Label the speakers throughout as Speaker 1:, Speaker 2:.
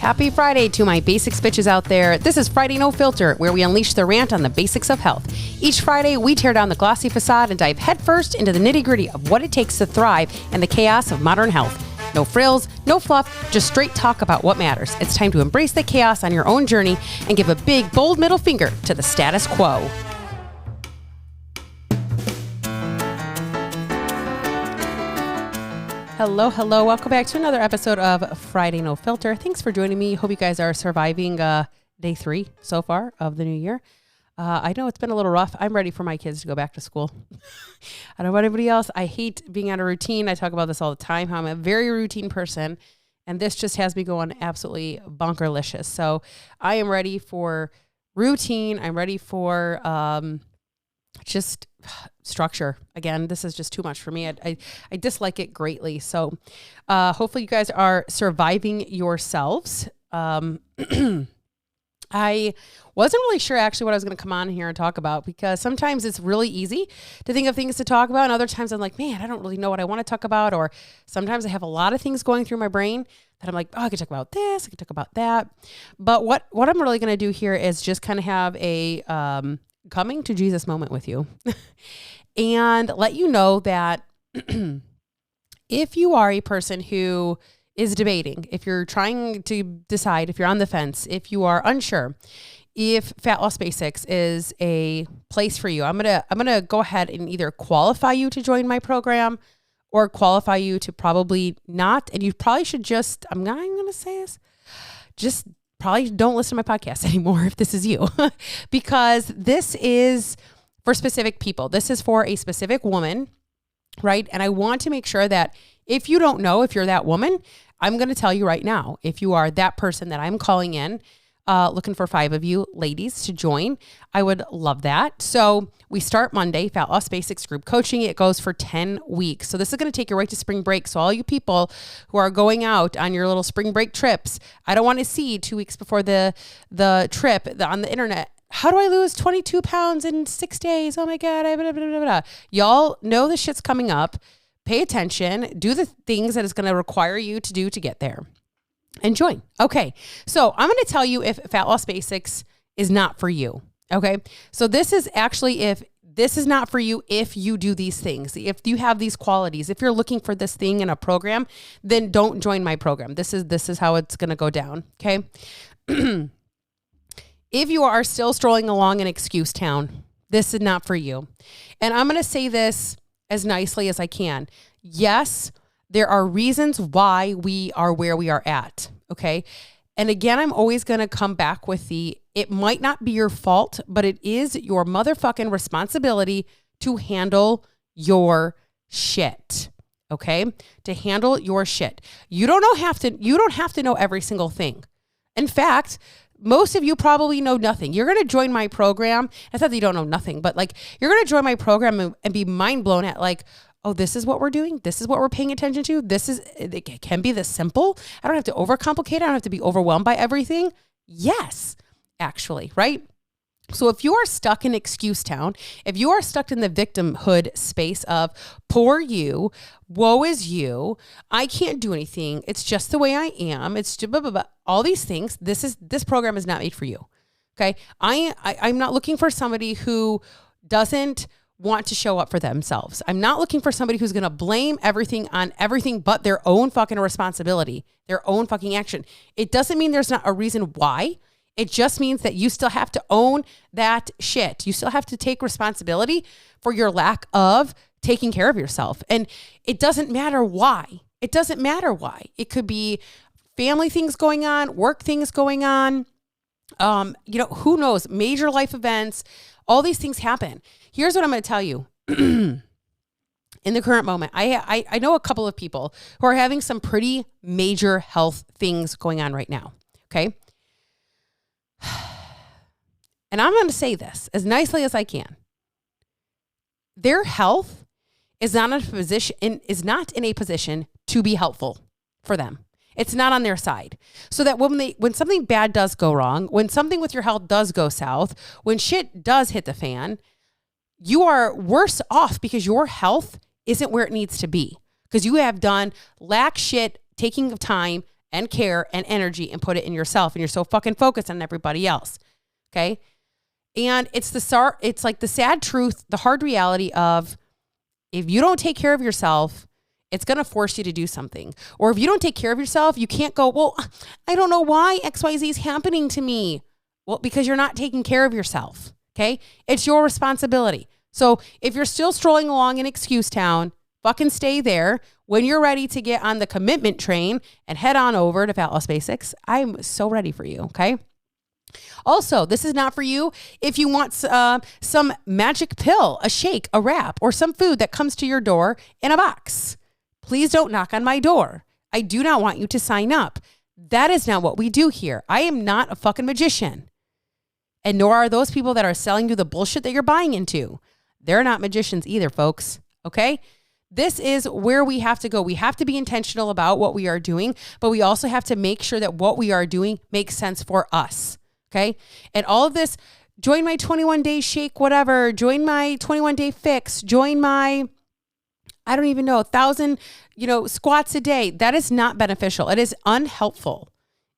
Speaker 1: Happy Friday to my basics bitches out there. This is Friday No Filter, where we unleash the rant on the basics of health. Each Friday, we tear down the glossy facade and dive headfirst into the nitty-gritty of what it takes to thrive in the chaos of modern health. No frills, no fluff, just straight talk about what matters. It's time to embrace the chaos on your own journey and give a big, bold middle finger to the status quo. Hello. Welcome back to another episode of Friday No Filter. Thanks for joining me. Hope you guys are surviving day 3 so far of the new year. I know it's been a little rough. I'm ready for my kids to go back to school. I don't know about anybody else. I hate being out of routine. I talk about this all the time, how I'm a very routine person, and this just has me going absolutely bonkerlicious. So I am ready for routine. I'm ready for just structure. Again, this is just too much for me. I dislike it greatly. So hopefully you guys are surviving yourselves. I wasn't really sure actually what I was going to come on here and talk about, because sometimes it's really easy to think of things to talk about. And other times I'm like, man, I don't really know what I want to talk about. Or sometimes I have a lot of things going through my brain that I'm like, oh, I could talk about this. I could talk about that. But what I'm really going to do here is just kind of have a coming to Jesus moment with you and let you know that if you are a person who is debating, if you're trying to decide, if you're on the fence, if you are unsure, if Fat Loss Basics is a place for you, I'm gonna go ahead and either qualify you to join my program or qualify you to probably not. And you probably should just, I'm gonna say this, just probably don't listen to my podcast anymore if this is you, because this is for specific people. This is for a specific woman, right? And I want to make sure that if you don't know if you're that woman, I'm going to tell you right now, if you are that person that I'm calling in, looking for 5 of you ladies to join, I would love that. So we start Monday, Fat Loss Basics group coaching. It goes for 10 weeks. So this is going to take you right to spring break. So all you people who are going out on your little spring break trips, I don't want to see 2 weeks before the trip on the internet, how do I lose 22 pounds in 6 days? Oh my God. Blah, blah, blah, blah. Y'all know this shit's coming up. Pay attention, do the things that it's going to require you to do to get there, and join. Okay. So I'm going to tell you if Fat Loss Basics is not for you. Okay. So this is actually, if this is not for you, if you do these things, if you have these qualities, if you're looking for this thing in a program, then don't join my program. This is how it's going to go down. Okay. If you are still strolling along in excuse town, this is not for you. And I'm going to say this as nicely as I can. Yes, there are reasons why we are where we are at. Okay. And again, I'm always going to come back with it might not be your fault, but it is your motherfucking responsibility to handle your shit. Okay. To handle your shit. You don't have to know every single thing. In fact, most of you probably know nothing. You're going to join my program. It's not that you don't know nothing, but like you're going to join my program and be mind blown at like, oh, this is what we're doing. This is what we're paying attention to. It can be this simple. I don't have to overcomplicate it. I don't have to be overwhelmed by everything. Yes, actually, right? So if you are stuck in excuse town, if you are stuck in the victimhood space of poor you, woe is you, I can't do anything, it's just the way I am, it's blah, blah, blah, all these things, this program is not made for you. Okay. I'm not looking for somebody who doesn't want to show up for themselves. I'm not looking for somebody who's going to blame everything on everything but their own fucking responsibility, their own fucking action. It doesn't mean there's not a reason why. It just means that you still have to own that shit. You still have to take responsibility for your lack of taking care of yourself. And it doesn't matter why. It doesn't matter why. It could be family things going on, work things going on. Who knows? Major life events, all these things happen. Here's what I'm going to tell you. In the current moment, I know a couple of people who are having some pretty major health things going on right now. Okay. And I'm going to say this as nicely as I can. Their health is not in a position to be helpful for them. It's not on their side. So that when something bad does go wrong, when something with your health does go south, when shit does hit the fan, you are worse off because your health isn't where it needs to be. Because you have done lack shit taking of time and care and energy and put it in yourself. And you're so fucking focused on everybody else. Okay. And it's like the sad truth, the hard reality of if you don't take care of yourself, it's going to force you to do something. Or if you don't take care of yourself, you can't go, well, I don't know why XYZ is happening to me. Well, because you're not taking care of yourself. Okay. It's your responsibility. So if you're still strolling along in excuse town, fucking stay there. When you're ready to get on the commitment train and head on over to Fat Loss Basics, I'm so ready for you. Okay. Also, this is not for you if you want some magic pill, a shake, a wrap, or some food that comes to your door in a box. Please don't knock on my door. I do not want you to sign up. That is not what we do here. I am not a fucking magician. And nor are those people that are selling you the bullshit that you're buying into. They're not magicians either, folks. Okay? This is where we have to go. We have to be intentional about what we are doing, but we also have to make sure that what we are doing makes sense for us. Okay. And all of this, join my 21-day shake, whatever, join my 21-day fix, join my, I don't even know, 1,000, squats a day. That is not beneficial. It is unhelpful.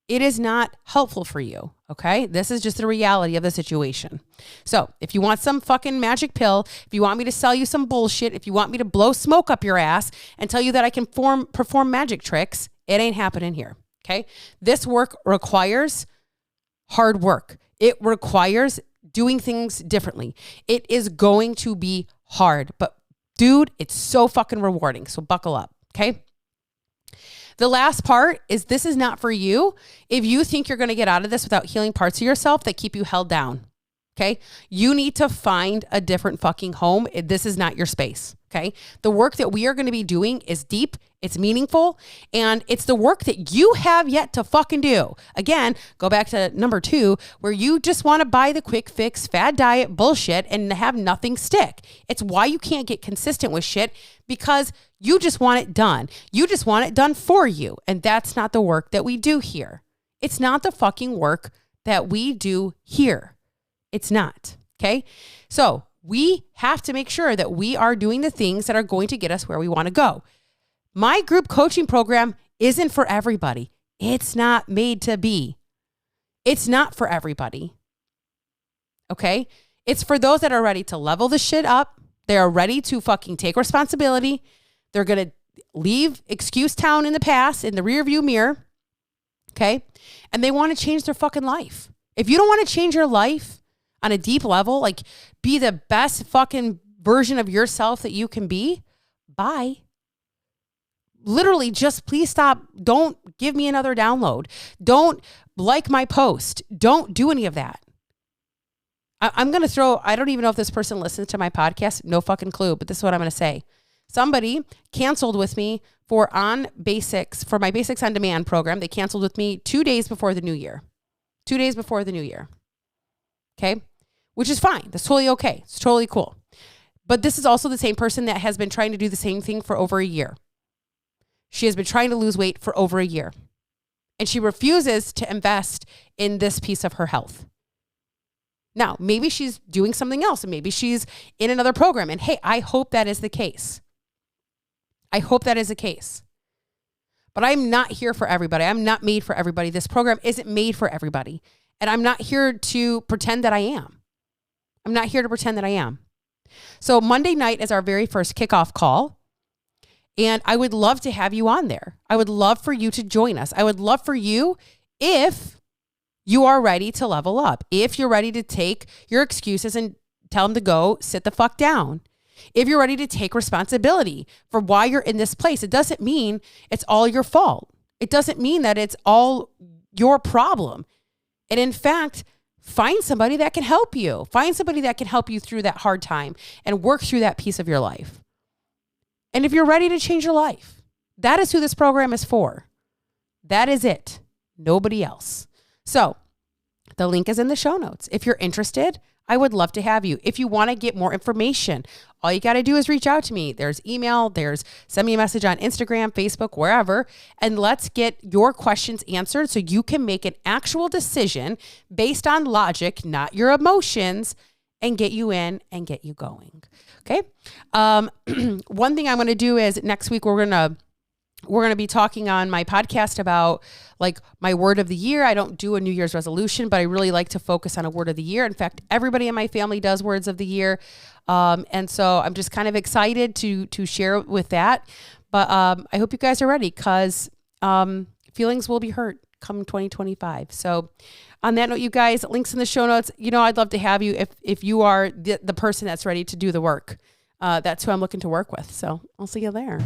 Speaker 1: It is not helpful for you. Okay. This is just the reality of the situation. So if you want some fucking magic pill, if you want me to sell you some bullshit, if you want me to blow smoke up your ass and tell you that I can perform magic tricks, it ain't happening here. Okay. This work requires hard work. It requires doing things differently. It is going to be hard, but dude, it's so fucking rewarding. So buckle up. Okay. The last part is this is not for you if you think you're going to get out of this without healing parts of yourself that keep you held down. Okay. You need to find a different fucking home. This is not your space. Okay. The work that we are going to be doing is deep. It's meaningful. And it's the work that you have yet to fucking do. Again, go back to number 2, where you just want to buy the quick fix, fad diet bullshit and have nothing stick. It's why you can't get consistent with shit, because you just want it done. You just want it done for you. And that's not the work that we do here. It's not the fucking work that we do here. It's not. Okay. So we have to make sure that we are doing the things that are going to get us where we want to go. My group coaching program isn't for everybody. It's not made to be. It's not for everybody. Okay. It's for those that are ready to level the shit up. They are ready to fucking take responsibility. They're going to leave excuse town in the past, in the rearview mirror. Okay. And they want to change their fucking life. If you don't want to change your life on a deep level, like be the best fucking version of yourself that you can be, bye. Literally just please stop. Don't give me another download. Don't like my post. Don't do any of that. I'm going to throw, I don't even know if this person listens to my podcast. No fucking clue, but this is what I'm going to say. Somebody canceled with me for my Basics on Demand program. They canceled with me 2 days before the new year. 2 days before the new year. Okay. Which is fine. That's totally okay. It's totally cool. But this is also the same person that has been trying to do the same thing for over a year. She has been trying to lose weight for over a year. And she refuses to invest in this piece of her health. Now, maybe she's doing something else and maybe she's in another program. And hey, I hope that is the case. I hope that is the case. But I'm not here for everybody. I'm not made for everybody. This program isn't made for everybody. And I'm not here to pretend that I am. I'm not here to pretend that I am. So Monday night is our very first kickoff call. And I would love to have you on there. I would love for you to join us. I would love for you, if you are ready to level up, if you're ready to take your excuses and tell them to go sit the fuck down. If you're ready to take responsibility for why you're in this place, it doesn't mean it's all your fault. It doesn't mean that it's all your problem. And in fact, find somebody that can help you. Find somebody that can help you through that hard time and work through that piece of your life. And if you're ready to change your life, that is who this program is for. That is it. Nobody else. So the link is in the show notes. If you're interested, I would love to have you. If you want to get more information, all you got to do is reach out to me. There's email, send me a message on Instagram, Facebook, wherever, and let's get your questions answered so you can make an actual decision based on logic, not your emotions, and get you in and get you going. Okay. One thing I'm going to do is next week, we're going to we're going to be talking on my podcast about like my word of the year. I don't do a New Year's resolution, but I really like to focus on a word of the year. In fact, everybody in my family does words of the year. And so I'm just kind of excited to share with that. But I hope you guys are ready, because feelings will be hurt come 2025. So on that note, you guys, links in the show notes. I'd love to have you if you are the person that's ready to do the work. That's who I'm looking to work with. So I'll see you there.